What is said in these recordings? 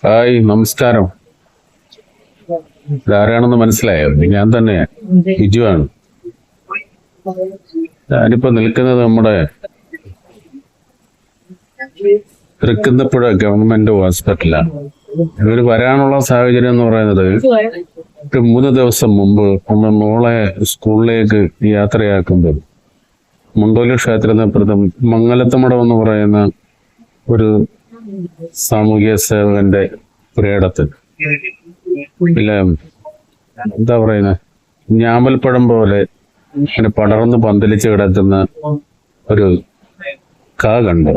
Hi, നമസ്കാരം. ഇതാരാണെന്ന് മനസ്സിലായോ? ഞാൻ തന്നെ ബിജുവാണ്. ഞാനിപ്പോ നിൽക്കുന്നത് നമ്മുടെ തൃക്കുന്നപ്പുഴ ഗവൺമെന്റ് ഹോസ്പിറ്റലാണ്. ഇവര് വരാനുള്ള സാഹചര്യം എന്ന് പറയുന്നത്, ഒരു 3 ദിവസം മുമ്പ് നമ്മൾ മോളെ സ്കൂളിലേക്ക് യാത്രയാക്കുമ്പോൾ മുണ്ടോലി ക്ഷേത്രത്തിനപ്പുറത്തും മംഗലത്തമടം എന്ന് പറയുന്ന ഒരു സാമൂഹ്യ സേവകന്റെ പുരയിടത്ത് പിന്നെ എന്താ പറയുന്നത്, ഞാമൽപ്പഴം പോലെ അങ്ങനെ പടർന്ന് പന്തലിച്ച് കിടക്കുന്ന ഒരു കാ കണ്ടു.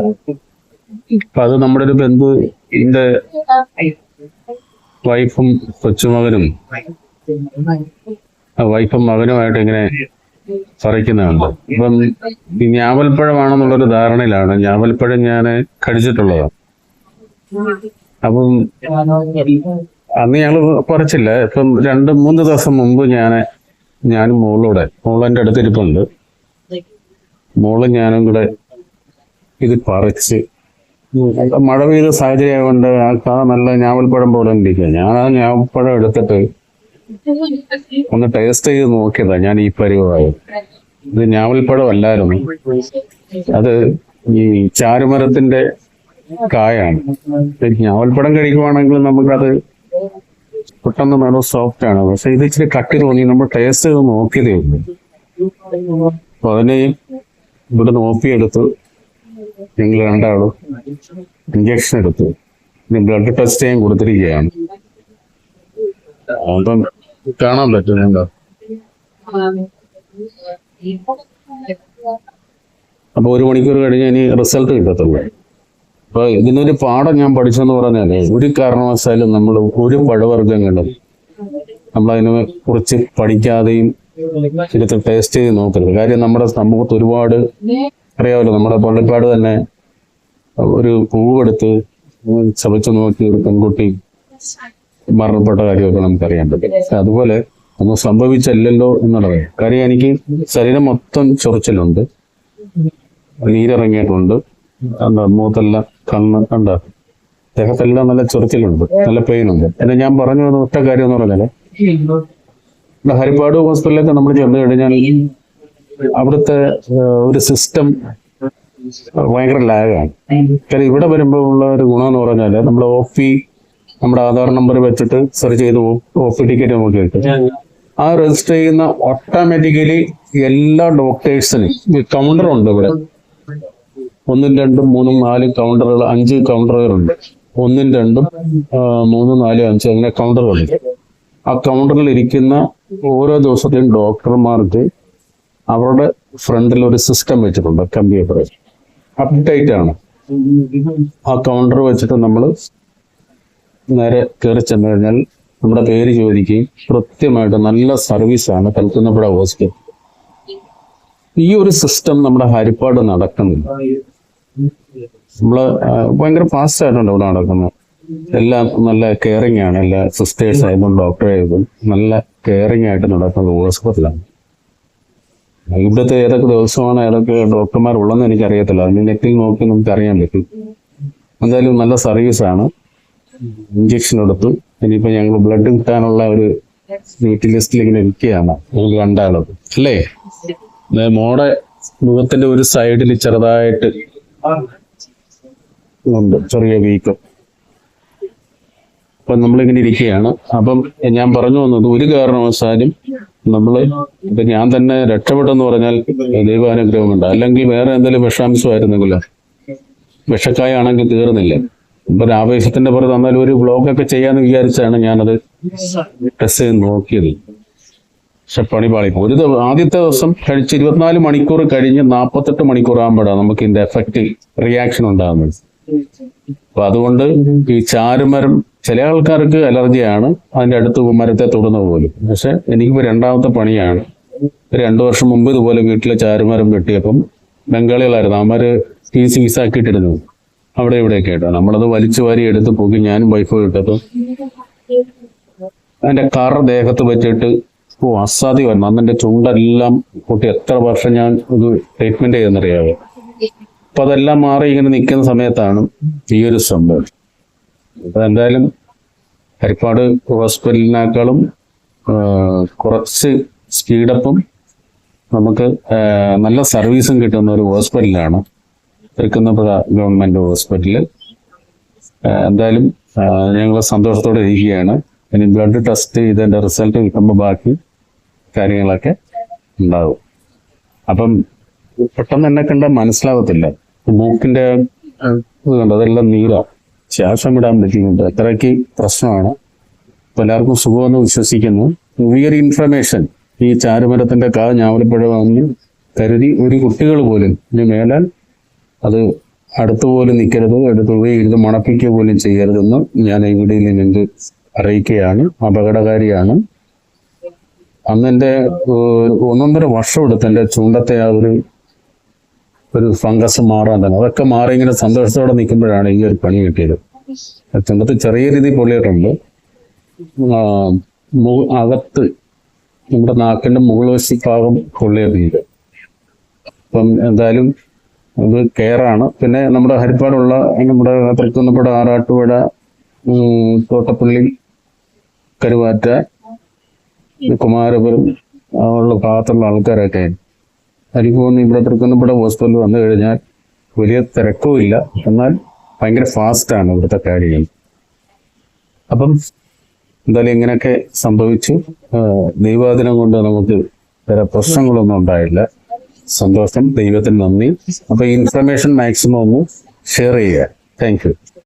അപ്പൊ അത് നമ്മുടെ ഒരു ബന്ധുവിന്റെ വൈഫും കൊച്ചുമകനും വൈഫും മകനുമായിട്ട് ഇങ്ങനെ പറിക്കുന്നുണ്ട്. ഇപ്പം ഈ ഞാവൽപ്പഴമാണെന്നുള്ളൊരു ധാരണയിലാണ്. ഞാവൽപ്പഴം ഞാൻ കഴിച്ചിട്ടുള്ളതാണ്. അപ്പം അന്ന് ഞങ്ങൾ പറിച്ചില്ല. ഇപ്പം 2-3 ദിവസം മുമ്പ് ഞാനും മോളെൻ്റെ അടുത്തിരിപ്പുണ്ട്. മോളും ഞാനും കൂടെ ഇത് പറിച്ച്, മഴ പെയ്ത സാഹചര്യം കൊണ്ട് ആ കാ നല്ല ഞാവൽപ്പഴം പോലെ ഇരിക്കുക. ഞാൻ ആ ഞാവൽപ്പഴം എടുത്തിട്ട് ഒന്ന് ടേസ്റ്റ് ചെയ്ത് നോക്കിയതാ. ഞാൻ ഈ പരിവായത് ഇത് ഞാവൽപ്പഴം അല്ലായിരുന്നു, അത് ഈ ചാരുമരത്തിന്റെ കായാണ്. ഞാവൽപ്പഴം കഴിക്കുവാണെങ്കിൽ നമുക്കത് പെട്ടെന്ന് നല്ല സോഫ്റ്റ് ആണ്. പക്ഷെ ഇത് ഇച്ചിരി കട്ടി തോന്നി. നമ്മൾ ടേസ്റ്റ് ചെയ്ത് നോക്കിയതേ ഉള്ളൂ. അപ്പൊ അതിനെ ഇവിടെ നോക്കിയെടുത്ത് ഞങ്ങൾ രണ്ടാളും ഇഞ്ചക്ഷൻ എടുത്തു. ഇനി ബ്ലഡ് ടെസ്റ്റ് ചെയ്യാൻ കൊടുത്തിരിക്കുകയാണ്. അപ്പം കാണാൻ പറ്റുന്നുണ്ടോ? അപ്പൊ 1 മണിക്കൂർ കഴിഞ്ഞ് ഇനി റിസൾട്ട് കിട്ടത്തുള്ളൂ. അപ്പൊ ഇതിനൊരു പാഠം ഞാൻ പഠിച്ചെന്ന് പറഞ്ഞാല്, ഒരു കാരണവശാലും നമ്മൾ ഒരു പഴവർഗ്ഗങ്ങളും നമ്മളതിനെ കുറിച്ച് പഠിക്കാതെയും എടുത്ത് ടേസ്റ്റ് ചെയ്ത് നോക്കരുത്. കാര്യം നമ്മുടെ സമൂഹത്ത് ഒരുപാട് അറിയാമല്ലോ. നമ്മുടെ പള്ളിപ്പാട് തന്നെ ഒരു പൂവെടുത്ത് ചവച്ചു നോക്കി ഒരു പെൺകുട്ടി മരണപ്പെട്ട കാര്യമൊക്കെ നമുക്കറിയാൻ പറ്റും. അതുപോലെ ഒന്നും സംഭവിച്ചല്ലോ എന്നുള്ളത്. കാര്യം എനിക്ക് ശരീരം മൊത്തം ചൊറിച്ചിലുണ്ട്, നീരിറങ്ങിയിട്ടുണ്ട്, മൂത്തെല്ലാം, കണ്ണ് കണ്ട, ദേഹത്തെല്ലാം നല്ല ചൊറിച്ചിലുണ്ട്, നല്ല പെയിനുണ്ട്. എന്നെ ഞാൻ പറഞ്ഞു വന്ന ഒറ്റ കാര്യം എന്ന് പറഞ്ഞാല്, ഹരിപ്പാട് ഹോസ്പിറ്റലിലേക്ക് നമ്മൾ ചെന്ന് കഴിഞ്ഞാൽ അവിടുത്തെ ഒരു സിസ്റ്റം ഭയങ്കര ലാഗാണ്. കാര്യം ഇവിടെ വരുമ്പോൾ ഉള്ള ഒരു ഗുണം എന്ന് പറഞ്ഞാല്, നമ്മൾ നമ്മുടെ ആധാർ നമ്പർ വെച്ചിട്ട് സെർച്ച് ചെയ്ത് OP ടിക്കറ്റ് നമുക്ക് കിട്ടും. ആ രജിസ്റ്റർ ചെയ്യുന്ന ഓട്ടോമാറ്റിക്കലി എല്ലാ ഡോക്ടേഴ്സിനും കൗണ്ടറുണ്ട് ഇവിടെ. 1, 2, 3, 4 കൗണ്ടറുകൾ, 5 കൗണ്ടറുകളുണ്ട്. 1, 2, 3, 4, 5 അങ്ങനെ കൗണ്ടറുകളുണ്ട്. ആ കൗണ്ടറിൽ ഇരിക്കുന്ന ഓരോ ദിവസത്തെയും ഡോക്ടർമാർക്ക് അവരുടെ ഫ്രണ്ടിൽ ഒരു സിസ്റ്റം വെച്ചിട്ടുണ്ട്, കമ്പ്യൂട്ടർ അപ്ഡേറ്റ് ആണ്. ആ കൗണ്ടർ വെച്ചിട്ട് നമ്മൾ നേരെ കയറി ചെന്ന് കഴിഞ്ഞാൽ നമ്മുടെ പേര് ചോദിക്കുകയും കൃത്യമായിട്ട് നല്ല സർവീസാണ് തൃക്കുന്നപ്പുഴ ഹോസ്പിറ്റൽ. ഈ ഒരു സിസ്റ്റം നമ്മുടെ ഹരിപ്പാട് നടക്കുന്നില്ല. നമ്മള് ഭയങ്കര ഫാസ്റ്റ് ആയിട്ടുണ്ട് ഇവിടെ നടക്കുന്നത്. എല്ലാം നല്ല കെയറിങ് ആണ്. എല്ലാ സിസ്റ്റേഴ്സ് ആയതും ഡോക്ടറായതും നല്ല കെയറിങ് ആയിട്ട് നടക്കുന്നത് ഹോസ്പിറ്റലാണ്. ഇവിടുത്തെ ഏതൊക്കെ ദിവസമാണ് ഏതൊക്കെ ഡോക്ടർമാർ ഉള്ളതെന്ന് എനിക്കറിയത്തില്ല. അതിന് നെറ്റിൽ നോക്കി നമുക്ക് അറിയാൻ പറ്റും. എന്തായാലും നല്ല സർവീസാണ്. ഇഞ്ചക്ഷൻ എടുത്തു. ഇനിയിപ്പോ ഞങ്ങൾ ബ്ലഡ് കിട്ടാനുള്ള ഒരു വെയിറ്റിംഗ് ലിസ്റ്റിൽ ഇങ്ങനെ ഇരിക്കുകയാണ്. നമുക്ക് കണ്ടാളത് അല്ലേ? മോടെ മുഖത്തിന്റെ ഒരു സൈഡിൽ ചെറുതായിട്ട് ഉണ്ട്, ചെറിയ വീക്കം. അപ്പൊ നമ്മളിങ്ങനെ ഇരിക്കുകയാണ്. അപ്പം ഞാൻ പറഞ്ഞു വന്നത്, ഒരു കാരണവശാലും ഇപ്പൊ ഞാൻ തന്നെ രക്ഷപ്പെട്ടെന്ന് പറഞ്ഞാൽ ദൈവാനുഗ്രഹമുണ്ട്. അല്ലെങ്കിൽ വേറെ എന്തെങ്കിലും വിഷാംശമായിരുന്നെങ്കിലോ, വിഷക്കായ ആണെങ്കിൽ തീർന്നില്ല. ഇപ്പൊ ഒരു ആവേശത്തിന്റെ പുറത്ത് തന്നാൽ ഒരു ബ്ലോഗൊക്കെ ചെയ്യാന്ന് വിചാരിച്ചാണ് ഞാനത് ടെസ്റ്റ് ചെയ്ത് നോക്കിയത്. പക്ഷെ പണിപാളിപ്പോ ആദ്യത്തെ ദിവസം കഴിച്ച് 24 മണിക്കൂർ കഴിഞ്ഞ് 48 മണിക്കൂർ ആകുമ്പോഴാണ് നമുക്ക് ഇതിന്റെ എഫക്റ്റ് റിയാക്ഷൻ ഉണ്ടാകുന്നത്. അപ്പൊ അതുകൊണ്ട് ഈ ചാരുമരം ചില ആൾക്കാർക്ക് അലർജിയാണ്, അതിന്റെ അടുത്ത് മരത്തെ തൊടുന്ന പോലും. പക്ഷെ എനിക്കിപ്പോ 2ാമത്തെ പണിയാണ്. 2 വർഷം മുമ്പ് ഇതുപോലെ വീട്ടിലെ ചാരുമരം വെട്ടിയപ്പം ബംഗാളികളായിരുന്നു, അവന്മാര് പീസാക്കിയിട്ടിരുന്നു അവിടെ ഇവിടെയൊക്കെ ആയിട്ടാണ്. നമ്മളത് വലിച്ചു വാരി എടുത്ത് പോക്കി ഞാനും വൈഫും ഇട്ടപ്പോൾ അതിന്റെ കറ ദേഹത്ത് വെച്ചിട്ട് അസാധ്യമായിരുന്നു. അന്നെന്റെ ചുണ്ടെല്ലാം പൊട്ടി. എത്ര വർഷം ഞാൻ ഇത് ട്രീറ്റ്മെന്റ് ചെയ്തെന്നറിയാവോ. അപ്പൊ അതെല്ലാം മാറി ഇങ്ങനെ നിൽക്കുന്ന സമയത്താണ് ഈ ഒരു സംഭവം. അപ്പൊ എന്തായാലും ഹരിപ്പാട് ഹോസ്പിറ്റലിനേക്കാളും കുറച്ച് സ്പീഡപ്പും നമുക്ക് നല്ല സർവീസും കിട്ടുന്ന ഒരു ഹോസ്പിറ്റലാണ് തൃക്കുന്നപ്പുഴ ഗവൺമെന്റ് ഹോസ്പിറ്റല്. എന്തായാലും ഞങ്ങൾ സന്തോഷത്തോടെ ഇരിക്കുകയാണ്. ഇനി ബ്ലഡ് ടെസ്റ്റ് ഇതിന്റെ റിസൾട്ട് കിട്ടുമ്പോൾ ബാക്കി കാര്യങ്ങളൊക്കെ ഉണ്ടാവും. അപ്പം പെട്ടെന്ന് എന്നെ കണ്ടാൽ മനസ്സിലാവത്തില്ല. മൂക്കിന്റെ കണ്ടോ, അതെല്ലാം നീരാ, ശ്വാസം വിടാൻ പറ്റുന്നുണ്ട്, അത്രയ്ക്ക് പ്രശ്നമാണ്. ഇപ്പൊ എല്ലാവർക്കും സുഖമെന്ന് വിശ്വസിക്കുന്നു. ഈ ഒരു ഇൻഫർമേഷൻ ഈ ചാരുമരത്തിന്റെ ഞാവലപ്പഴമാണെന്ന് കരുതി ഒരു കുട്ടികൾ പോലും ഇനി മേലാൽ അത് അടുത്തു പോലും നിൽക്കരുത്, അടുത്ത് പോയി ഇത് മണപ്പിക്കുക പോലും ചെയ്യരുതെന്ന് ഞാൻ ഈ വീഡിയോയിൽ നിങ്ങൾക്ക് അറിയിക്കുകയാണ്. അപകടകാരിയാണ്. അന്ന് എൻ്റെ 1.5 വർഷം എടുത്ത് എൻ്റെ ചൂണ്ടത്തെ ആ ഒരു ഫംഗസ് മാറാൻ തന്നെ. അതൊക്കെ മാറി ഇങ്ങനെ സന്തോഷത്തോടെ നിൽക്കുമ്പോഴാണ് ഈ ഒരു പണി കിട്ടിയത്. ചുണ്ടത്ത് ചെറിയ രീതിയിൽ പൊള്ളിയിട്ടുണ്ട്. അകത്ത് നമ്മുടെ നാക്കിന്റെ മുകൾ വശി ഭാഗം പൊള്ളിയിട്ടുണ്ട്. അപ്പം എന്തായാലും അത് കെയറാണ്. പിന്നെ നമ്മുടെ ഹരിപ്പാടുള്ള നമ്മുടെ തൃക്കുന്നപ്പുഴ, ആറാട്ടുപുഴ, തോട്ടപ്പള്ളി, കരുവാറ്റ, കുമാരപുരം ഉള്ള ഭാഗത്തുള്ള ആൾക്കാരൊക്കെ എനിക്കൊന്ന് ഇവിടെ തൃക്കുന്നപ്പുഴ ഹോസ്പിറ്റലിൽ വന്നു കഴിഞ്ഞാൽ വലിയ തിരക്കുമില്ല, എന്നാൽ ഭയങ്കര ഫാസ്റ്റാണ് ഇവിടുത്തെ കാര്യങ്ങൾ. അപ്പം എന്തായാലും ഇങ്ങനെയൊക്കെ സംഭവിച്ചു. ദൈവാധീനം കൊണ്ട് നമുക്ക് വേറെ പ്രശ്നങ്ങളൊന്നും ഉണ്ടായില്ല. സന്തോഷം, ദൈവത്തിന് നന്ദി. അപ്പൊ ഈ ഇൻഫർമേഷൻ മാക്സിമം ഒന്ന് ഷെയർ ചെയ്യുക. Thank you.